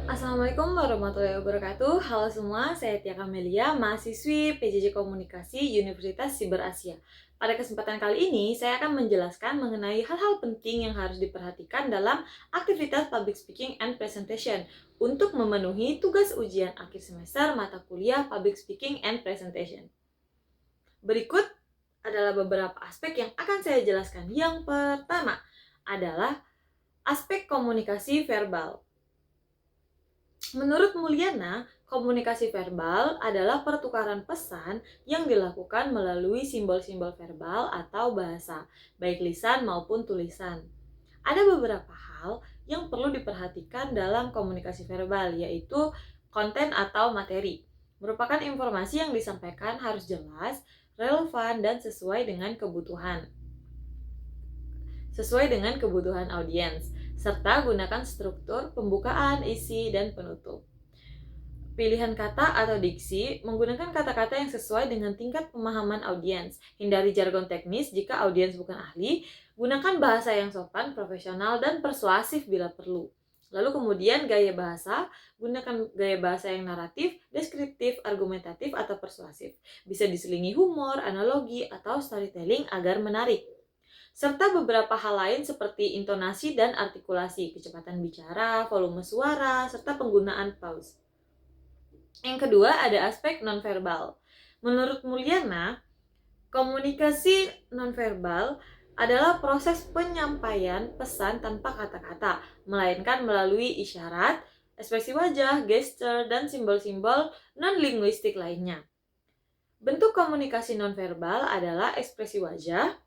Assalamualaikum warahmatullahi wabarakatuh. Halo semua, saya Tia Kamelia, mahasiswi PJJ Komunikasi Universitas Siber Asia. Pada kesempatan kali ini, saya akan menjelaskan mengenai hal-hal penting yang harus diperhatikan dalam aktivitas public speaking and presentation untuk memenuhi tugas ujian akhir semester mata kuliah Public Speaking and Presentation. Berikut adalah beberapa aspek yang akan saya jelaskan. Yang pertama adalah aspek komunikasi verbal. Menurut Mulyana, komunikasi verbal adalah pertukaran pesan yang dilakukan melalui simbol-simbol verbal atau bahasa, baik lisan maupun tulisan. Ada beberapa hal yang perlu diperhatikan dalam komunikasi verbal, yaitu konten atau materi. Merupakan informasi yang disampaikan harus jelas, relevan, dan sesuai dengan kebutuhan audiens, serta gunakan struktur pembukaan, isi, dan penutup. Pilihan kata atau diksi, menggunakan kata-kata yang sesuai dengan tingkat pemahaman audiens. Hindari jargon teknis jika audiens bukan ahli. Gunakan bahasa yang sopan, profesional, dan persuasif bila perlu. Lalu kemudian gaya bahasa, gunakan gaya bahasa yang naratif, deskriptif, argumentatif, atau persuasif. Bisa diselingi humor, analogi, atau storytelling agar menarik. Serta beberapa hal lain seperti intonasi dan artikulasi, kecepatan bicara, volume suara, serta penggunaan pause. Yang kedua ada aspek nonverbal. Menurut Mulyana, komunikasi nonverbal adalah proses penyampaian pesan tanpa kata-kata, melainkan melalui isyarat, ekspresi wajah, gestur, dan simbol-simbol non-linguistik lainnya. Bentuk komunikasi nonverbal adalah ekspresi wajah,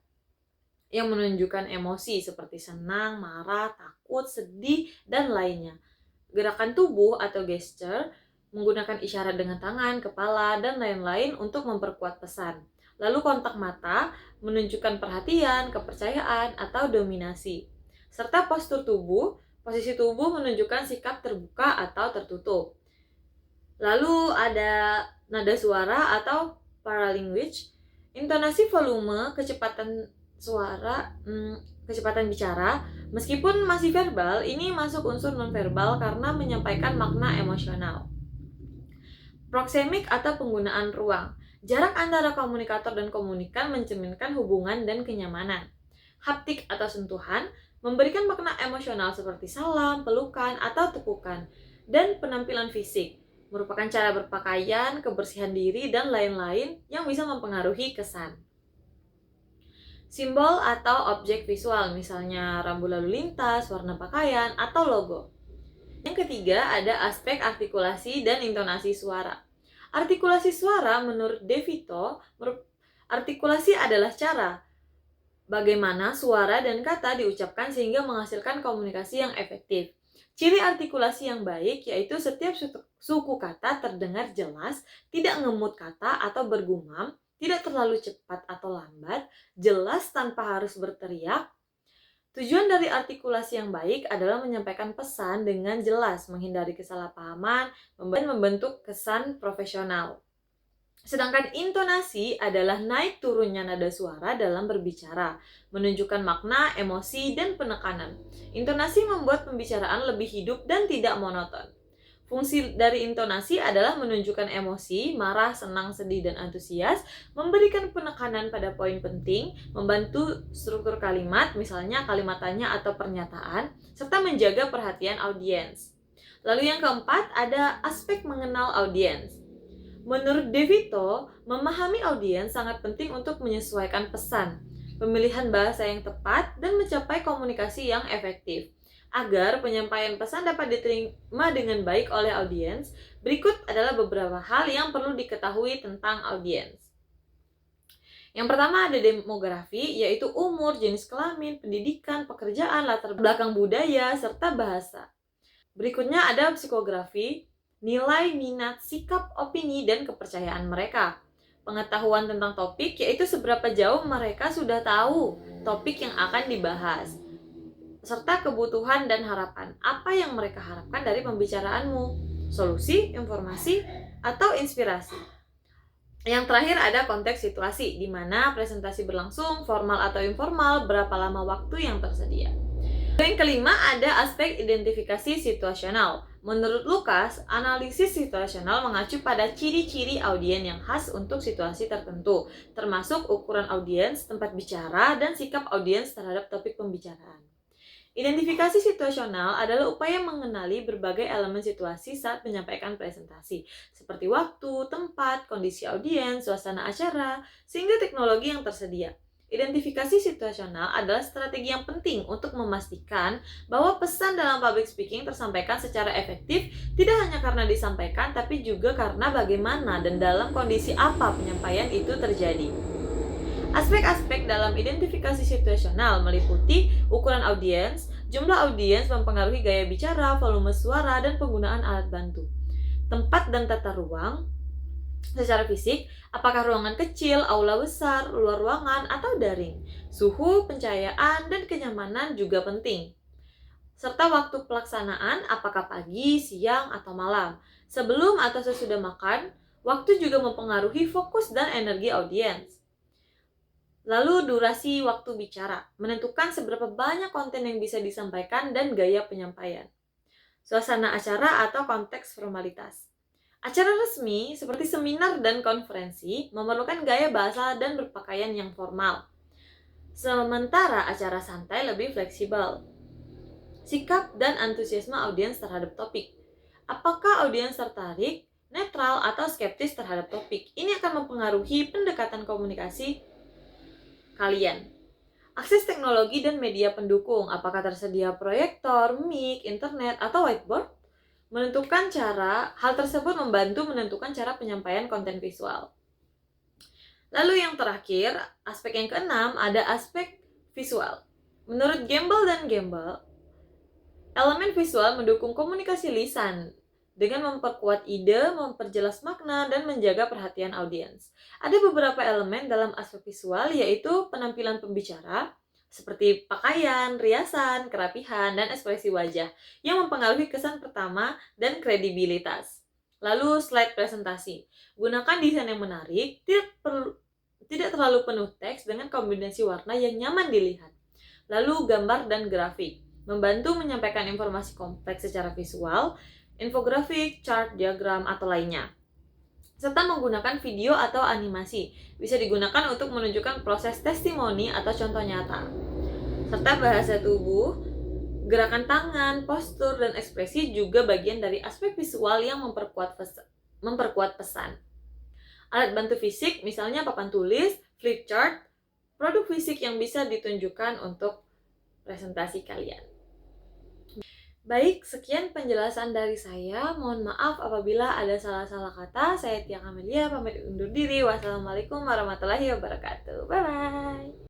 yang menunjukkan emosi seperti senang, marah, takut, sedih, dan lainnya. Gerakan tubuh atau gesture menggunakan isyarat dengan tangan, kepala, dan lain-lain untuk memperkuat pesan. Lalu kontak mata menunjukkan perhatian, kepercayaan, atau dominasi. Serta postur tubuh, posisi tubuh menunjukkan sikap terbuka atau tertutup. Lalu ada nada suara atau paralanguage, intonasi, volume, kecepatan suara, kecepatan bicara. Meskipun masih verbal, ini masuk unsur nonverbal karena menyampaikan makna emosional. Proxemic atau penggunaan ruang, jarak antara komunikator dan komunikan mencerminkan hubungan dan kenyamanan. Haptik atau sentuhan memberikan makna emosional seperti salam, pelukan, atau tepukan. Dan penampilan fisik merupakan cara berpakaian, kebersihan diri, dan lain-lain yang bisa mempengaruhi kesan. Simbol atau objek visual, misalnya rambu lalu lintas, warna pakaian, atau logo. Yang ketiga ada aspek artikulasi dan intonasi suara. Artikulasi suara menurut De Vito, artikulasi adalah cara bagaimana suara dan kata diucapkan sehingga menghasilkan komunikasi yang efektif. Ciri artikulasi yang baik yaitu setiap suku kata terdengar jelas, tidak ngemut kata atau bergumam, tidak terlalu cepat atau lambat, jelas tanpa harus berteriak. Tujuan dari artikulasi yang baik adalah menyampaikan pesan dengan jelas, menghindari kesalahpahaman, dan membentuk kesan profesional. Sedangkan intonasi adalah naik turunnya nada suara dalam berbicara, menunjukkan makna, emosi, dan penekanan. Intonasi membuat pembicaraan lebih hidup dan tidak monoton. Fungsi dari intonasi adalah menunjukkan emosi, marah, senang, sedih, dan antusias, memberikan penekanan pada poin penting, membantu struktur kalimat, misalnya kalimat tanya atau pernyataan, serta menjaga perhatian audiens. Lalu yang keempat ada aspek mengenal audiens. Menurut De Vito, memahami audiens sangat penting untuk menyesuaikan pesan, pemilihan bahasa yang tepat, dan mencapai komunikasi yang efektif. Agar penyampaian pesan dapat diterima dengan baik oleh audiens, berikut adalah beberapa hal yang perlu diketahui tentang audiens. Yang pertama ada demografi, yaitu umur, jenis kelamin, pendidikan, pekerjaan, latar belakang budaya, serta bahasa. Berikutnya ada psikografi, nilai, minat, sikap, opini, dan kepercayaan mereka. Pengetahuan tentang topik, yaitu seberapa jauh mereka sudah tahu topik yang akan dibahas. Serta kebutuhan dan harapan, apa yang mereka harapkan dari pembicaraanmu, solusi, informasi, atau inspirasi. Yang terakhir ada konteks situasi, di mana presentasi berlangsung, formal atau informal, berapa lama waktu yang tersedia. Yang kelima ada aspek identifikasi situasional. Menurut Lukas, analisis situasional mengacu pada ciri-ciri audiens yang khas untuk situasi tertentu, termasuk ukuran audiens, tempat bicara, dan sikap audiens terhadap topik pembicaraan. Identifikasi situasional adalah upaya mengenali berbagai elemen situasi saat menyampaikan presentasi, seperti waktu, tempat, kondisi audiens, suasana acara, sehingga teknologi yang tersedia. Identifikasi situasional adalah strategi yang penting untuk memastikan bahwa pesan dalam public speaking tersampaikan secara efektif, tidak hanya karena disampaikan, tapi juga karena bagaimana dan dalam kondisi apa penyampaian itu terjadi. Aspek-aspek dalam identifikasi situasional meliputi ukuran audiens, jumlah audiens mempengaruhi gaya bicara, volume suara, dan penggunaan alat bantu. Tempat dan tata ruang, secara fisik, apakah ruangan kecil, aula besar, luar ruangan, atau daring. Suhu, pencahayaan, dan kenyamanan juga penting. Serta waktu pelaksanaan, apakah pagi, siang, atau malam. Sebelum atau sesudah makan, waktu juga mempengaruhi fokus dan energi audiens. Lalu durasi waktu bicara, menentukan seberapa banyak konten yang bisa disampaikan dan gaya penyampaian. Suasana acara atau konteks formalitas. Acara resmi seperti seminar dan konferensi memerlukan gaya bahasa dan berpakaian yang formal. Sementara acara santai lebih fleksibel. Sikap dan antusiasme audiens terhadap topik. Apakah audiens tertarik, netral, atau skeptis terhadap topik? Ini akan mempengaruhi pendekatan komunikasi kalian. Akses teknologi dan media pendukung, apakah tersedia proyektor, mic, internet, atau whiteboard? Hal tersebut membantu menentukan cara penyampaian konten visual. Lalu yang terakhir, aspek yang keenam ada aspek visual. Menurut Gamble dan Gamble, elemen visual mendukung komunikasi lisan dengan memperkuat ide, memperjelas makna, dan menjaga perhatian audiens. Ada beberapa elemen dalam aspek visual, yaitu penampilan pembicara, seperti pakaian, riasan, kerapihan, dan ekspresi wajah, yang mempengaruhi kesan pertama dan kredibilitas. Lalu slide presentasi. Gunakan desain yang menarik, tidak terlalu penuh teks dengan kombinasi warna yang nyaman dilihat. Lalu gambar dan grafik. Membantu menyampaikan informasi kompleks secara visual, infografik, chart, diagram, atau lainnya. Serta menggunakan video atau animasi. Bisa digunakan untuk menunjukkan proses testimoni atau contoh nyata. Serta bahasa tubuh, gerakan tangan, postur, dan ekspresi juga bagian dari aspek visual yang memperkuat pesan. Alat bantu fisik, misalnya papan tulis, flip chart, produk fisik yang bisa ditunjukkan untuk presentasi kalian. Baik, sekian penjelasan dari saya. Mohon maaf apabila ada salah-salah kata. Saya Tia Kamelia, pamit undur diri. Wassalamualaikum warahmatullahi wabarakatuh. Bye-bye.